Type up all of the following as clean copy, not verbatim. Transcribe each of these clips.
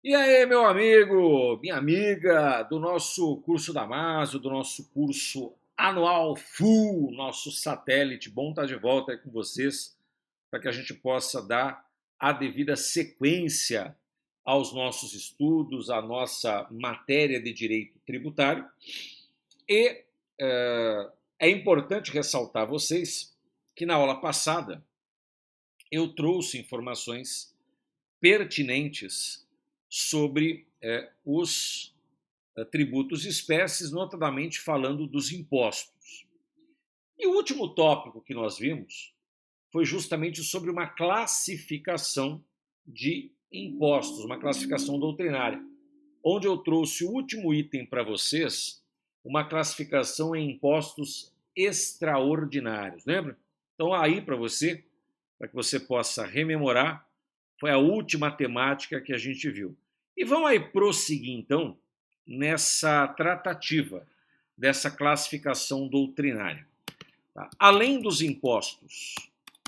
E aí, meu amigo, minha amiga, do nosso curso da Maso, do nosso curso anual full, nosso satélite, bom estar de volta aí com vocês, para que a gente possa dar a devida sequência aos nossos estudos, à nossa matéria de direito tributário. E é importante ressaltar a vocês que na aula passada eu trouxe informações pertinentes sobre os tributos espécies, notadamente falando dos impostos. E o último tópico que nós vimos foi justamente sobre uma classificação de impostos, uma classificação doutrinária, onde eu trouxe o último item para vocês, uma classificação em impostos extraordinários, lembra? Então aí para que você possa rememorar, foi a última temática que a gente viu. E vamos aí prosseguir, então, nessa tratativa dessa classificação doutrinária. Tá? Além dos impostos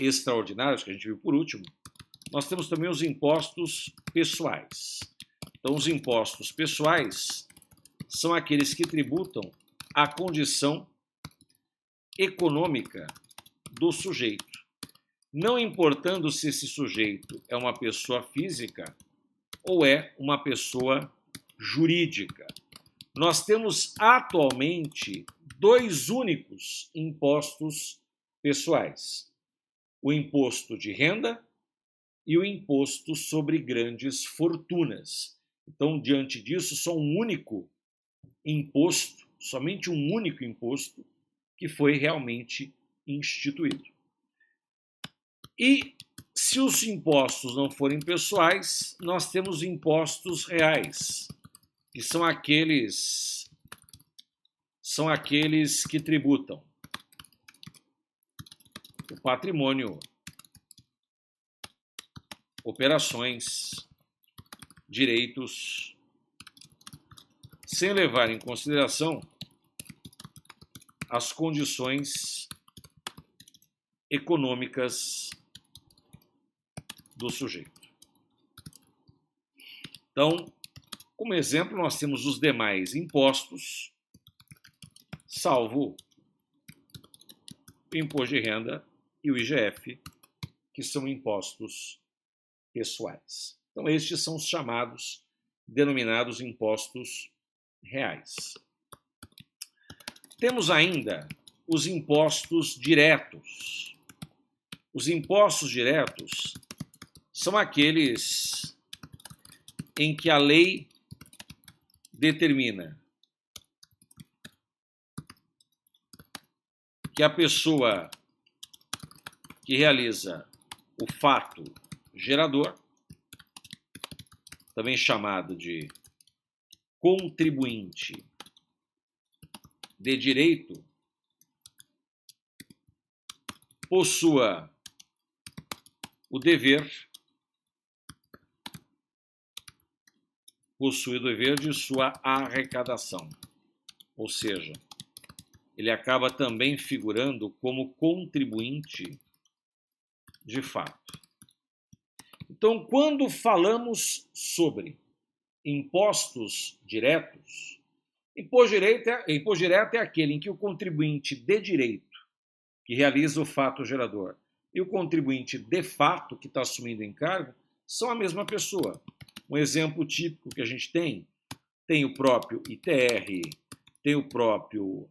extraordinários, que a gente viu por último, nós temos também os impostos pessoais. Então, os impostos pessoais são aqueles que tributam a condição econômica do sujeito, não importando se esse sujeito é uma pessoa física ou é uma pessoa jurídica. Nós temos atualmente dois únicos impostos pessoais: o imposto de renda e o imposto sobre grandes fortunas. Então, diante disso, só um único imposto, somente um único imposto que foi realmente instituído. E se os impostos não forem pessoais, nós temos impostos reais, que são aqueles que tributam o patrimônio, operações, direitos, sem levar em consideração as condições econômicas do sujeito. Então, como exemplo, nós temos os demais impostos, salvo o imposto de renda e o IGF, que são impostos pessoais. Então, estes são os chamados, denominados impostos reais. Temos ainda os impostos diretos. Os impostos diretos são aqueles em que a lei determina que a pessoa que realiza o fato gerador, também chamado de contribuinte de direito, possua o dever de sua arrecadação, ou seja, ele acaba também figurando como contribuinte de fato. Então, quando falamos sobre impostos diretos, imposto direto é aquele em que o contribuinte de direito, que realiza o fato gerador, e o contribuinte de fato, que está assumindo o encargo, são a mesma pessoa. Um exemplo típico que a gente tem o próprio ITR, tem o próprio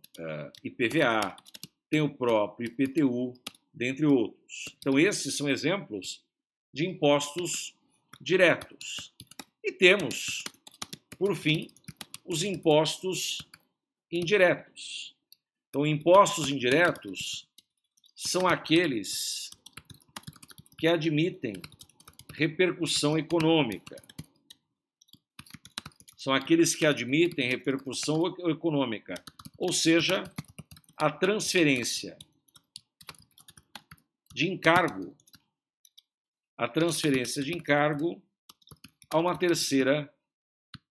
IPVA, tem o próprio IPTU, dentre outros. Então, esses são exemplos de impostos diretos. E temos, por fim, os impostos indiretos. Então, impostos indiretos são aqueles que admitem repercussão econômica. São aqueles que admitem repercussão econômica, ou seja, a transferência de encargo, a uma terceira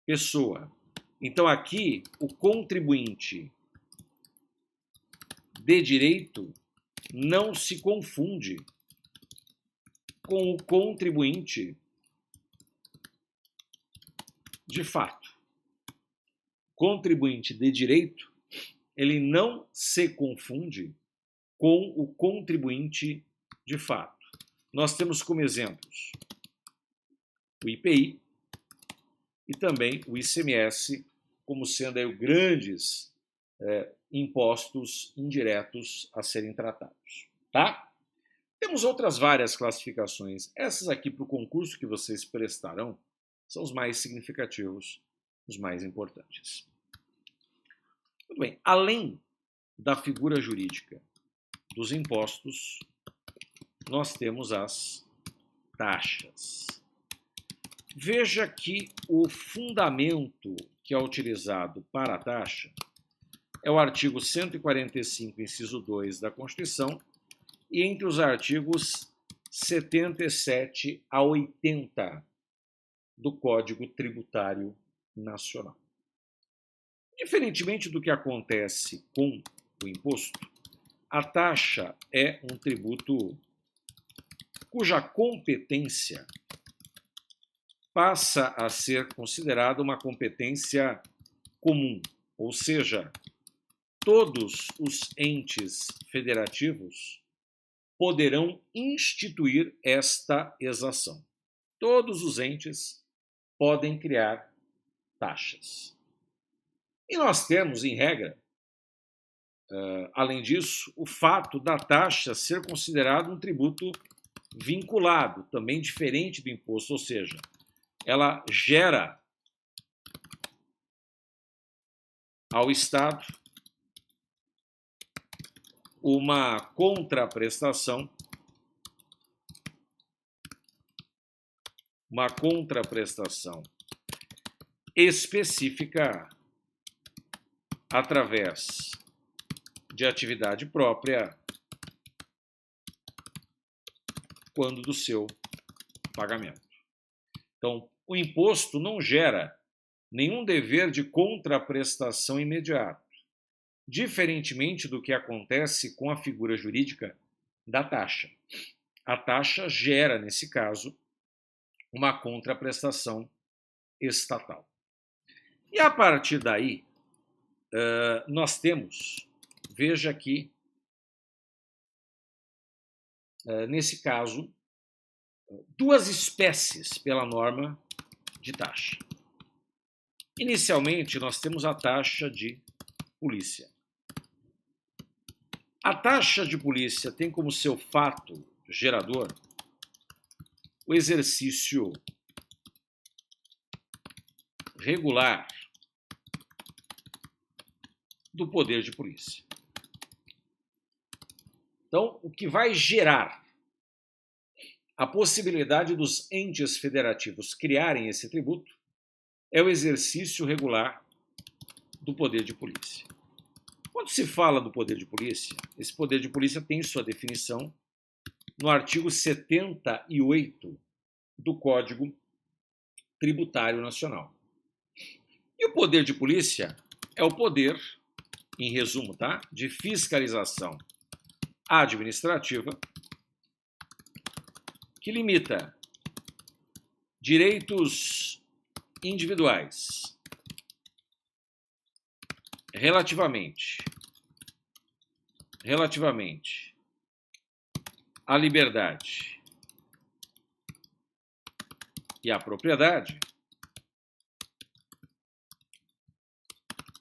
pessoa. Então, aqui, o contribuinte de direito não se confunde com o contribuinte De fato, contribuinte de direito, ele não se confunde com o contribuinte de fato. Nós temos como exemplos o IPI e também o ICMS, como sendo aí grandes impostos indiretos a serem tratados, tá? Temos outras várias classificações. Essas aqui para o concurso que vocês prestarão são os mais significativos, os mais importantes. Muito bem, além da figura jurídica dos impostos, nós temos as taxas. Veja que o fundamento que é utilizado para a taxa é o artigo 145, inciso 2 da Constituição, e entre os artigos 77 a 80 do Código Tributário Nacional. Diferentemente do que acontece com o imposto, a taxa é um tributo cuja competência passa a ser considerada uma competência comum, ou seja, todos os entes federativos poderão instituir esta exação. Todos os entes podem criar taxas. E nós temos, em regra, além disso, o fato da taxa ser considerado um tributo vinculado, também diferente do imposto, ou seja, ela gera ao Estado uma contraprestação específica através de atividade própria quando do seu pagamento. Então, o imposto não gera nenhum dever de contraprestação imediato, diferentemente do que acontece com a figura jurídica da taxa. A taxa gera, nesse caso, uma contraprestação estatal. E a partir daí, nós temos, veja aqui, nesse caso, duas espécies pela norma de taxa. Inicialmente, nós temos a taxa de polícia. A taxa de polícia tem como seu fato gerador o exercício regular do poder de polícia. Então, o que vai gerar a possibilidade dos entes federativos criarem esse tributo é o exercício regular do poder de polícia. Quando se fala do poder de polícia, esse poder de polícia tem sua definição no artigo 78 do Código Tributário Nacional. E o poder de polícia é o poder, em resumo, tá, de fiscalização administrativa que limita direitos individuais relativamente à liberdade e à propriedade,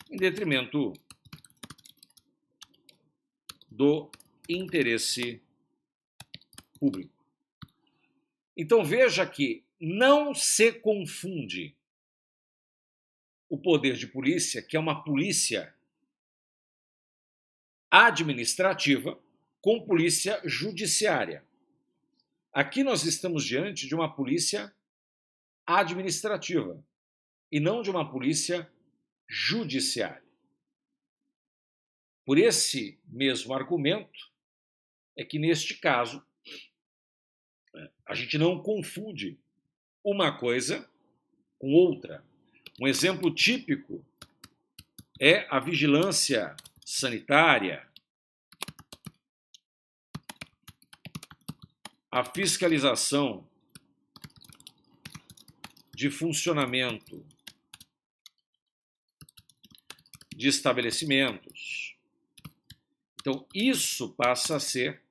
em detrimento do interesse público. Então veja que não se confunde o poder de polícia, que é uma polícia administrativa, com polícia judiciária. Aqui nós estamos diante de uma polícia administrativa e não de uma polícia judiciária. Por esse mesmo argumento é que, neste caso, a gente não confunde uma coisa com outra. Um exemplo típico é a vigilância sanitária, a fiscalização de funcionamento de estabelecimentos. Então, isso passa a ser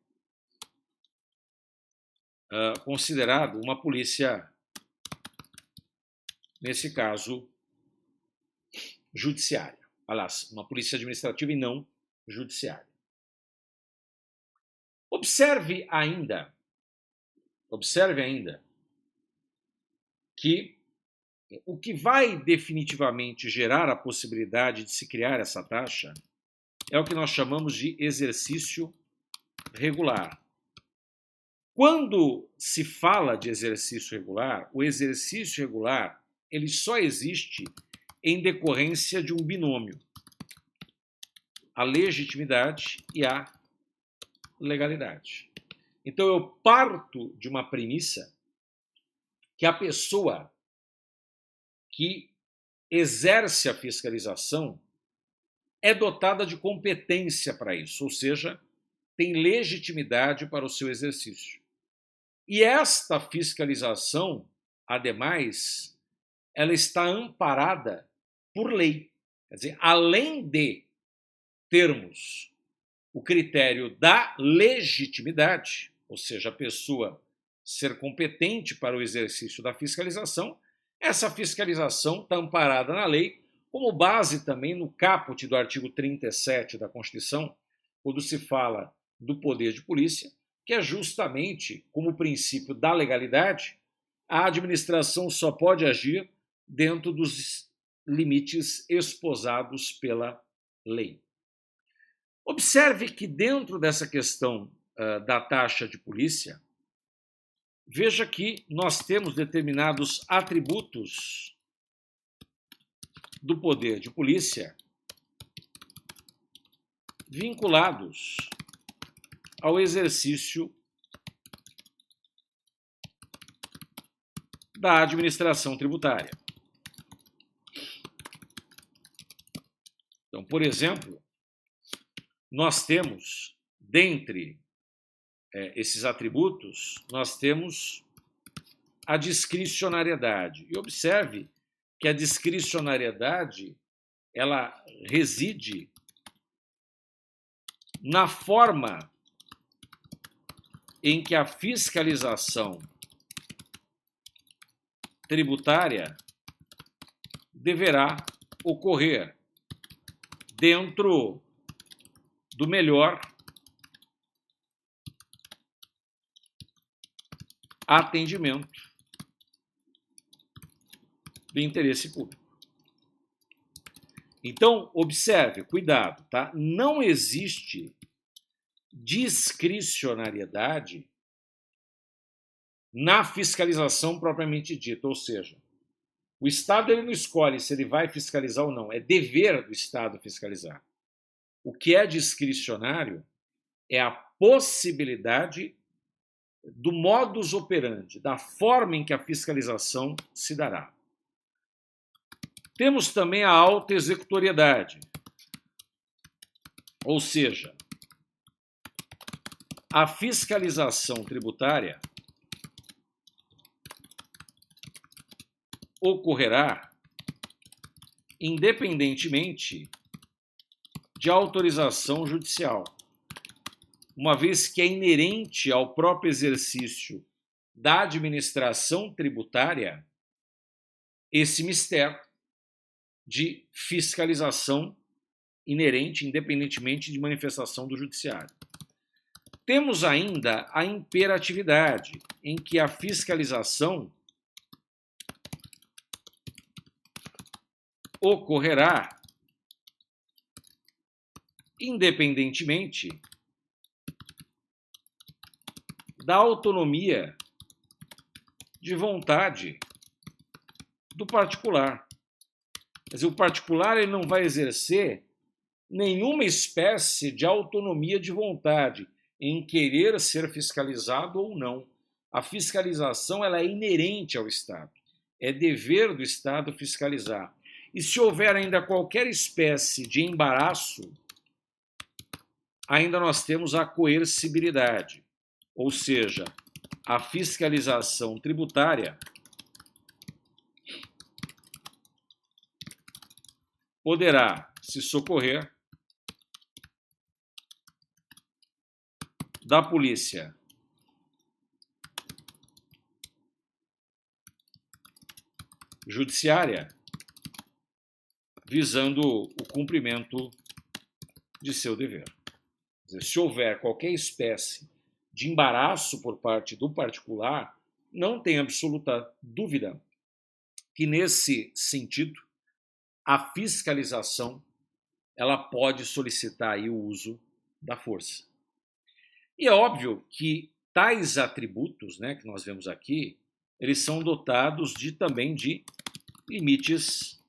considerado uma polícia, nesse caso, judiciária. Aliás, uma polícia administrativa e não judiciária. Observe ainda que o que vai definitivamente gerar a possibilidade de se criar essa taxa é o que nós chamamos de exercício regular. Quando se fala de exercício regular, o exercício regular ele só existe em decorrência de um binômio: a legitimidade e a legalidade. Então eu parto de uma premissa que a pessoa que exerce a fiscalização é dotada de competência para isso, ou seja, tem legitimidade para o seu exercício. E esta fiscalização, ademais, ela está amparada por lei. Quer dizer, além de termos o critério da legitimidade, ou seja, a pessoa ser competente para o exercício da fiscalização, essa fiscalização está amparada na lei, como base também no caput do artigo 37 da Constituição, quando se fala do poder de polícia, que é justamente como princípio da legalidade, a administração só pode agir dentro dos limites esposados pela lei. Observe que dentro dessa questão da taxa de polícia, veja que nós temos determinados atributos do poder de polícia vinculados ao exercício da administração tributária. Então, por exemplo, nós temos, dentre esses atributos, nós temos a discricionariedade. E observe que a discricionariedade ela reside na forma em que a fiscalização tributária deverá ocorrer dentro do melhor atendimento do interesse público. Então, observe, cuidado, tá? Não existe discricionariedade na fiscalização propriamente dita, ou seja, o Estado ele não escolhe se ele vai fiscalizar ou não, é dever do Estado fiscalizar. O que é discricionário é a possibilidade do modus operandi, da forma em que a fiscalização se dará. Temos também a autoexecutoriedade, ou seja, a fiscalização tributária ocorrerá independentemente de autorização judicial, uma vez que é inerente ao próprio exercício da administração tributária esse mistério de fiscalização inerente, independentemente de manifestação do judiciário. Temos ainda a imperatividade, em que a fiscalização ocorrerá independentemente da autonomia de vontade do particular. Quer dizer, o particular ele não vai exercer nenhuma espécie de autonomia de vontade em querer ser fiscalizado ou não. A fiscalização ela é inerente ao Estado. É dever do Estado fiscalizar. E se houver ainda qualquer espécie de embaraço, ainda nós temos a coercibilidade, ou seja, a fiscalização tributária poderá se socorrer da polícia judiciária visando o cumprimento de seu dever. Quer dizer, se houver qualquer espécie de embaraço por parte do particular, não tem absoluta dúvida que, nesse sentido, a fiscalização ela pode solicitar aí o uso da força. E é óbvio que tais atributos, né, que nós vemos aqui, eles são dotados também de limites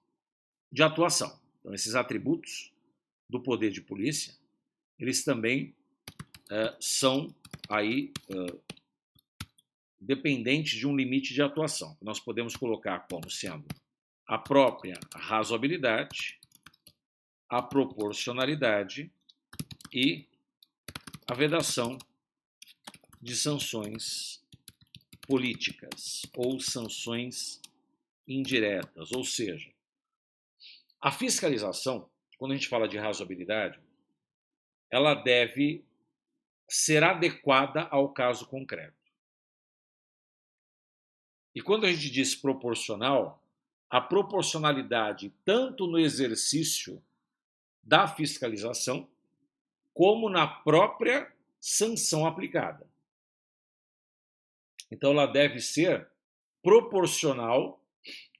de atuação. Então, esses atributos do poder de polícia, eles também são aí dependentes de um limite de atuação, que nós podemos colocar como sendo a própria razoabilidade, a proporcionalidade e a vedação de sanções políticas ou sanções indiretas. Ou seja, a fiscalização, quando a gente fala de razoabilidade, ela deve ser adequada ao caso concreto. E quando a gente diz proporcional, a proporcionalidade tanto no exercício da fiscalização como na própria sanção aplicada. Então, ela deve ser proporcional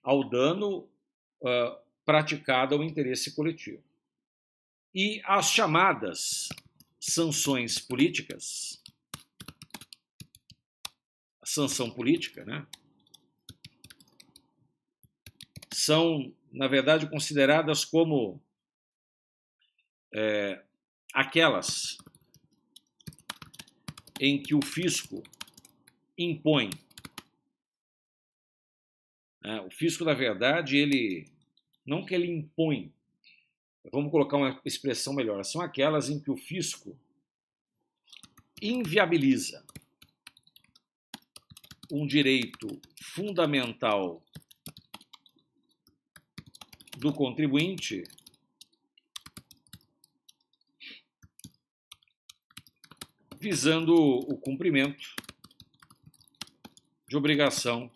ao dano praticado ao interesse coletivo. E as chamadas sanções políticas, a sanção política, né, são, na verdade, consideradas como aquelas em que o fisco impõe. O fisco, na verdade, ele não que ele impõe, vamos colocar uma expressão melhor, são aquelas em que o fisco inviabiliza um direito fundamental do contribuinte visando o cumprimento de obrigação,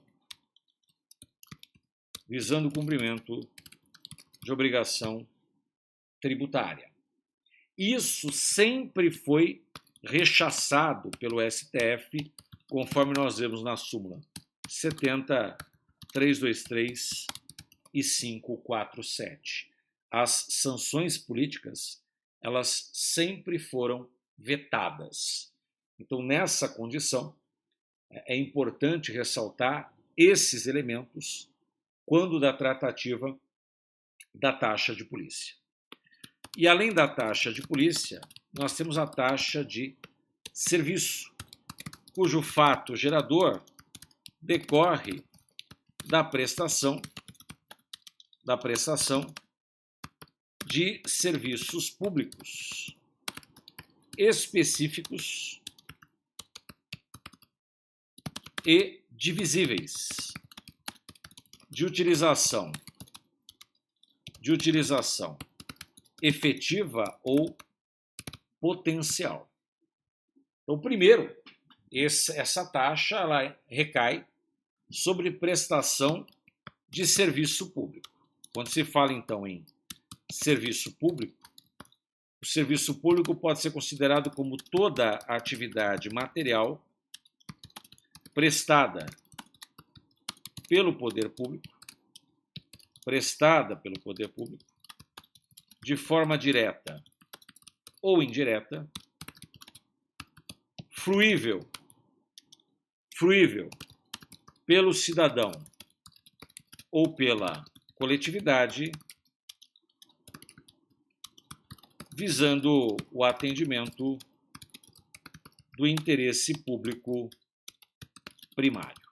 tributária. Isso sempre foi rechaçado pelo STF, conforme nós vemos na súmula 70, 323 e 547. As sanções políticas, elas sempre foram vetadas. Então, nessa condição, é importante ressaltar esses elementos quando da tratativa da taxa de polícia. E além da taxa de polícia, nós temos a taxa de serviço, cujo fato gerador decorre da prestação de serviços públicos específicos e divisíveis de utilização efetiva ou potencial. Então, primeiro, essa taxa ela recai sobre prestação de serviço público. Quando se fala, então, em serviço público, o serviço público pode ser considerado como toda a atividade material prestada pelo poder público, de forma direta ou indireta, fruível pelo cidadão ou pela coletividade, visando o atendimento do interesse público primário.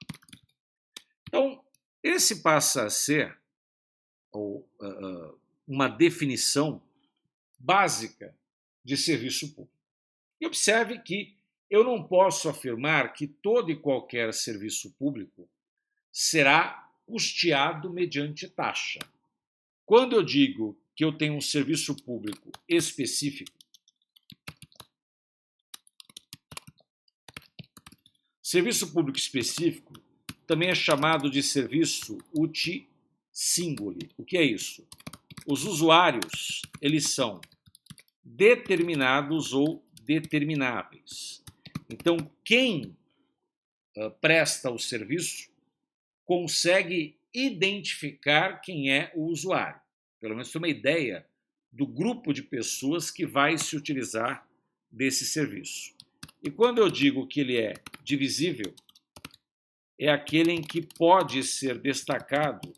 Então, esse passa a ser uma definição básica de serviço público. E observe que eu não posso afirmar que todo e qualquer serviço público será custeado mediante taxa. Quando eu digo que eu tenho um serviço público específico, serviço público específico também é chamado de serviço uti singuli. O que é isso? Os usuários, eles são determinados ou determináveis. Então, quem presta o serviço consegue identificar quem é o usuário. Pelo menos ter uma ideia do grupo de pessoas que vai se utilizar desse serviço. E quando eu digo que ele é divisível, é aquele em que pode ser destacado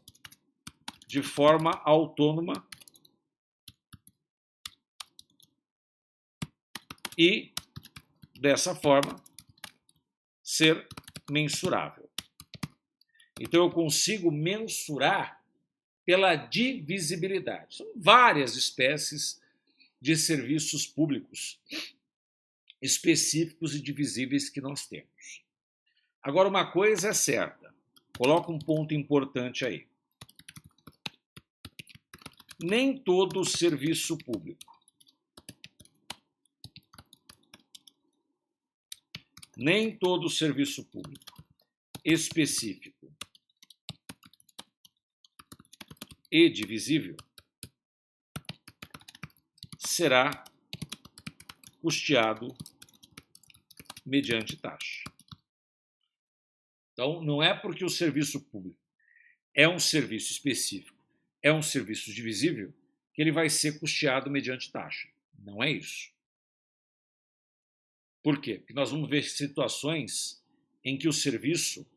de forma autônoma e, dessa forma, ser mensurável. Então, eu consigo mensurar pela divisibilidade. São várias espécies de serviços públicos específicos e divisíveis que nós temos. Agora, uma coisa é certa, coloca um ponto importante aí. Nem todo serviço público, nem todo serviço público específico e divisível será custeado mediante taxa. Então, não é porque o serviço público é um serviço específico, é um serviço divisível, que ele vai ser custeado mediante taxa. Não é isso. Por quê? Porque nós vamos ver situações em que o serviço,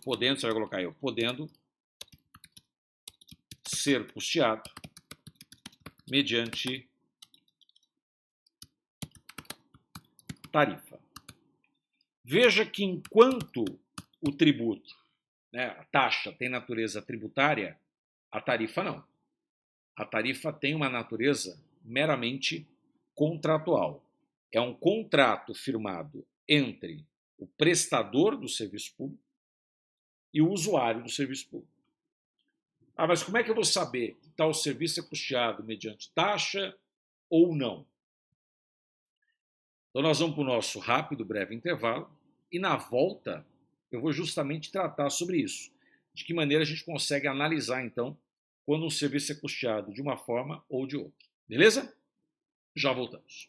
podendo, você vai colocar aí, podendo ser custeado mediante tarifa. Veja que enquanto o tributo, a taxa tem natureza tributária, a tarifa não. A tarifa tem uma natureza meramente contratual. É um contrato firmado entre o prestador do serviço público e o usuário do serviço público. Ah, mas como é que eu vou saber que tal serviço é custeado mediante taxa ou não? Então nós vamos para o nosso rápido, breve intervalo e na volta eu vou justamente tratar sobre isso. De que maneira a gente consegue analisar, então, quando um serviço é custeado de uma forma ou de outra. Beleza? Já voltamos.